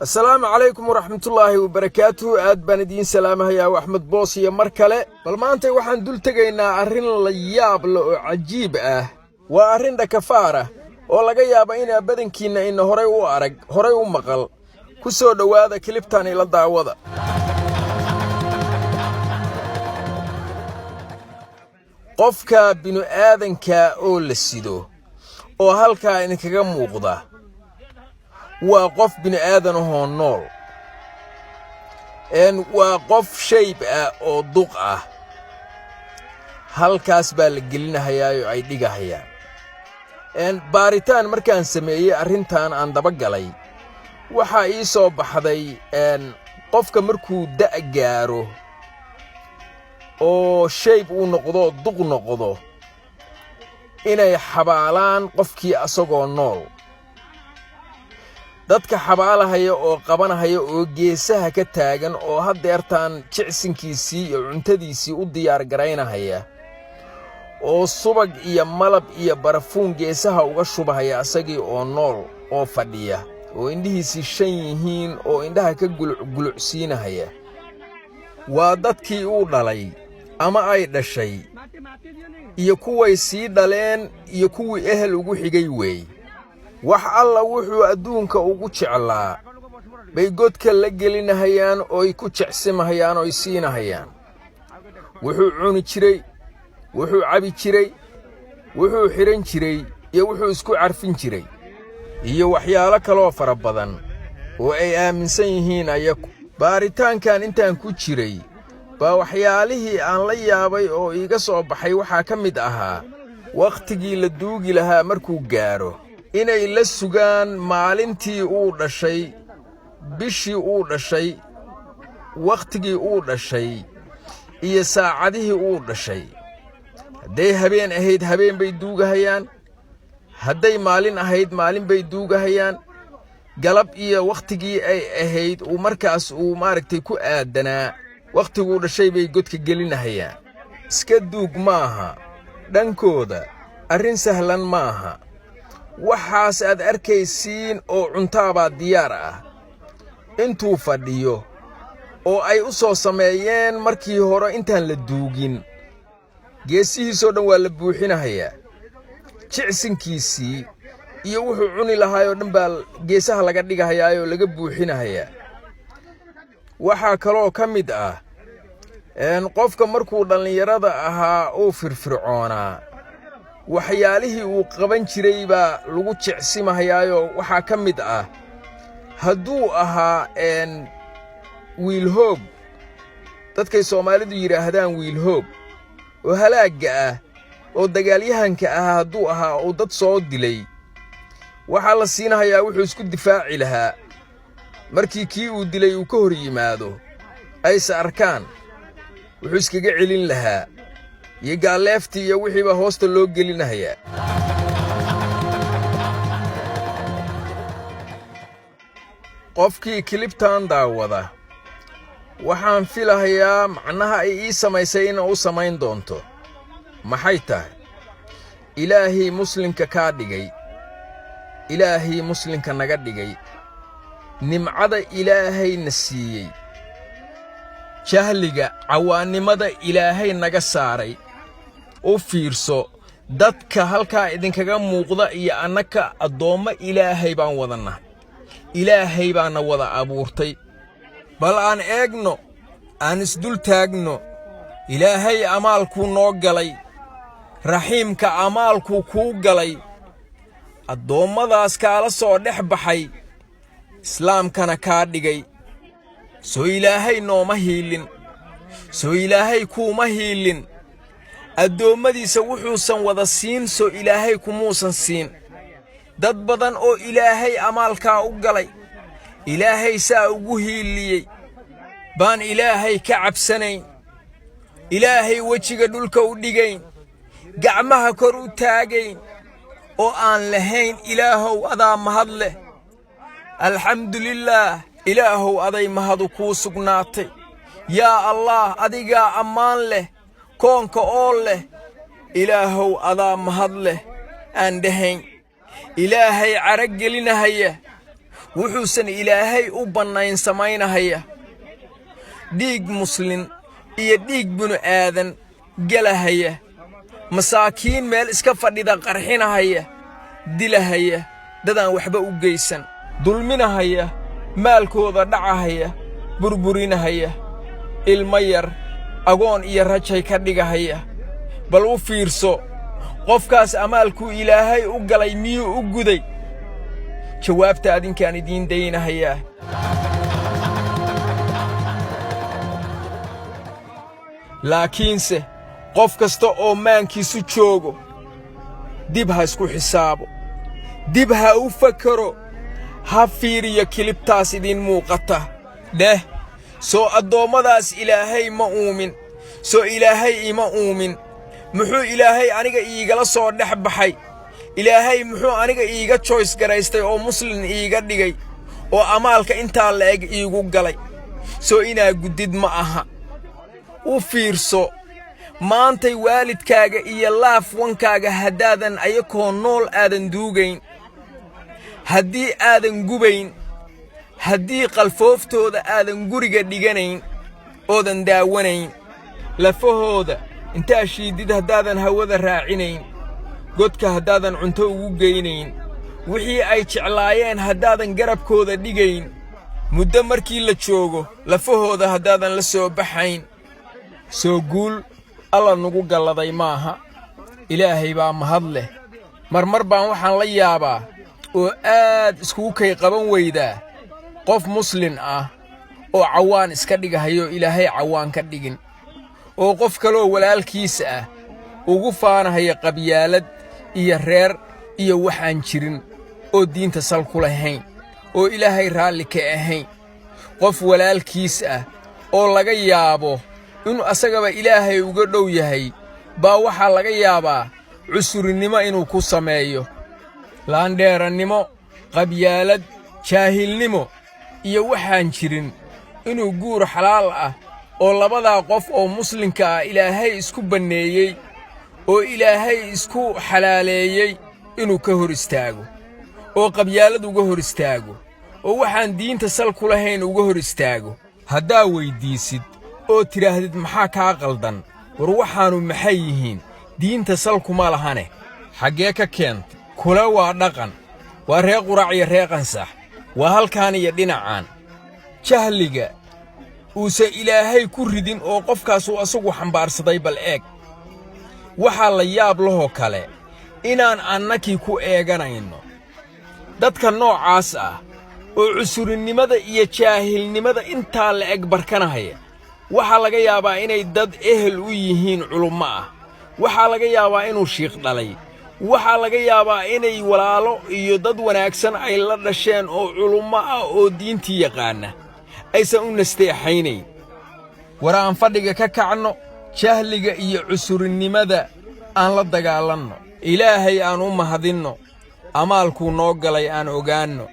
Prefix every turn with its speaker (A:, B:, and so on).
A: السلام عليكم ورحمة الله وبركاته. أد بندين سلامة يا وأحمد بوصي مركلة. بل ما أنت وحن دول تجينا أرين لياب عجيب وأرين ده كفارة ولا جاي بينا بدن كينا إنه هراي وأرج هراي ومقل كسر هذا كليب تاني للدعوة. قفك بنو آذن كأول السيدو وهلك إنك جم وقضى وقف بنو آذن هو النور إن وقف شيء أو ضقة هلك أسبال جلنا هيا عيدك هيا إن باريتان مركان سمية أرنتان عند بقلي وحايسو بحذي إن قفك مركو دأجاره oo shayb uu noqdo duq noqdo inay xabaalaan qofkii asagoo nool dadka xabaalahaya oo qabanahaya oo geesaha ka taagan oo hadeertaan jicsinkiisii iyo cuntadiisii u diyaar gareynahaya oo subag iyo malab iyo barafuun geesaha uga shubahaya asagii oo nool oo fadhiya oo indhihiisii shan yihiin oo indhaha ka gulucsiinahaya waa dadkii uu dhalay ama ay dhashay iyo kuway sii dhaleen iyo kuwii ehel ugu xigay weey wax alla wuxuu adduunka ugu jeclaa bay godka la gelinahayaan oo ay ku jecsimahayaan oo ay siinahayaan wuxuu cuni jiray wuxuu cabi jiray wuxuu xiran jiray iyo wuxuu isku carfin jiray iyo waxyaalo kale fara badan oo ay aaminsan yihiin ayagu baaritaankan intaan ku jiray waxyaalihii aan la yaabay oo iiga soo baxay waxaa ka mid ahaa waqtigii la duugi lahaa markuu gaaro inay la sugaan maalintii uu dhashay bishii uu dhashay waqtigii uu dhashay iyo saacadihii uu dhashay hadday habeen ahayd habeen bay duugahayaan hadday maalin ahayd maalin bay duugahayaan galab iyo waqtigii ay ahayd uu markaas uu maaragtay ku aadanaa waqtigu dhashay bay godka gelinahayaan iska duug maaha dhankooda arrin sahlan maaha waxaas aad arkaysiin oo cuntaaba diyaar ah intuu fadhiyo oo ay u soo sameeyeen markii hore intaan la duugin geesihiisoo dhan waa la buuxinahayaa jicsinkiisii iyo wuxuu cuni lahaayoo dhan baa geesaha laga dhigahayaayoo laga buuxinahayaa waxaa kaloo ka mid ah qofka markuu dhallinyarada ahaa oo firfircoonaa waxyaalihii uu qaban jiray baa lagu jecsimahayaayoo waxaa ka mid ah hadduu ahaa wiil hoog dadkay Soomaalidu yiraahdaan wiil hoog oo halaaga ah oo dagaalyahanka ah hadduu ahaa oo dad soo dilay waxa la siinahayaa wuxuu isku difaaci lahaa markii kii uu dilay uu ka hor yimaado ay arkaan wuxuu iskaga celin lahaa iyo gaaleeftii iyo wixii ba hoosta loo gelinayaa qofkii kilibtaan daawada waxaan filahayaa macnaha ay ii samaysay in uu samayn doonto maxay tahay ilaahi muslimka ka dhigay ilaahi muslimka naga dhigay nimcada ilaahay na siiyay jahliga cawaanimada ilaahay naga saaray oo fiirso dadka halka idinkaga muuqda iyo annaka adooma ilaahay baan wadana ilaahay baana wada abuurtay bal aan eegno aan isdul taagno ilaahay amaalku noo galay rahiimka amaalku ku galay adoomadaas kala soo dhex baxay islaamkana ka dhigay soo ilaahay nooma hiilin soo ilaahay kuma hiilin adoomadiisa wuxuusan wada siin soo ilaahay kumuusan siin dad badan oo ilaahay amaalka u galay ilaahay saa ugu hiiliyay baan ilaahay ka cabsanayn ilaahay wajiga dhulka u dhigayn gacmaha kor u taagayn oo aan lahayn ilaahow adaa mahad leh alxamdulillaah ilaahow aday mahadu kuu sugnaatay yaa allah adigaa ammaan leh koonka oo leh ilaahow adaa mahad leh aan dhahayn ilaahay carag gelinahaya wuxuusan ilaahay u bannayn samaynahaya dhiig muslin iyo dhiig binu aadan galahaya masaakiin meel iska fadhida qarxinahaya dilahaya dadaan waxba u geysan dulminahaya maalkooda dhacahaya burburinahaya ilmo yar agoon iyo rajay ka dhigahaya bal u fiirso qofkaas amaalkuu ilaahay u galay miyuu u guday jawaabta adinkaan idiin daynahayaa laakiinse qof kasta oo maankiisu joogo dib ha isku xisaabo dib ha u fakaro ha fiiriyo kilibtaas idiin muuqata dheh soo addoommadaas ilaahay ma uumin soo ilaahay ima uumin muxuu ilaahay aniga iigala soo dhex baxay ilaahay muxuu aniga iiga choice garaystay oo muslin iiga dhigay oo amaalka intaa la'eg iigu galay soo inaa guddid ma aha u fiirso maantay waalidkaaga iyo laaf wankaaga haddaadan ayakoo nool aadan duugayn haddii aadan gubayn haddii qalfooftooda aadan guriga dhiganayn oodan daawanayn lafahooda intaa shiidid haddaadan hawada raacinayn godka haddaadan cunto ugu geynayn wixii ay jeclaayeen haddaadan garabkooda dhigayn muddo markii la joogo lafahooda haddaadan la soo baxayn soo guul alla nugu galladay maaha ilaahay baa mahad leh marmar baan waxaan la yaabaa oo aad iskugu kay qaban weydaa qof muslin ah oo cawaan iska dhigahayo ilaahay cawaan ka dhigin oo qof kaloo walaalkiisa ah ugu faanahaya qabyaalad iyo reer iyo waxaan jirin oo diinta sal ku lahayn oo ilaahay raalli ka ahayn qof walaalkiis ah oo laga yaabo inuu asagaba ilaahay uga dhow yahay baa waxaa laga yaabaa cusurinimo inuu ku sameeyo laandheerannimo qabyaalad jaahilnimo iyo waxaan jirin inuu guur xalaal ah oo labadaa qof oo muslinka ah ilaahay isku banneeyey oo ilaahay isku xalaaleeyey inuu ka hor istaago oo qabyaalad uga hor istaago oo waxaan diinta sal ku lahayn uga hor istaago haddaa weyddiisid oo tidhaahdid maxaa kaa qaldan war waxaannu maxay yihiin diinta sal kuma lahane xaggee ka keentay kula waa dhaqan waa ree quraac iyo ree qansax waa halkaan iyo dhinacaan jahliga uusa ilaahay ku ridin oo qofkaasuu asagu xambaarsaday bal eeg waxaa la yaab lahoo kale inaan annakii ku eeganayno dadka noocaas ah oo cusurinnimada iyo jaahilnimada intaa la eg barkanahaya waxaa laga yaabaa inay dad ehel u yihiin culummo ah waxaa laga yaabaa inuu shiikh dhalay waxaa laga yaabaa inay walaalo iyo dad wanaagsan ay la dhasheen oo culummo ah oo diintii yaqaana aysan u nasteexaynayn war aan fadhiga ka kacno jahliga iyo cusurinnimada aan la dagaalanno ilaahay aan u mahadinno amaalkuu noo galay aan ogaanno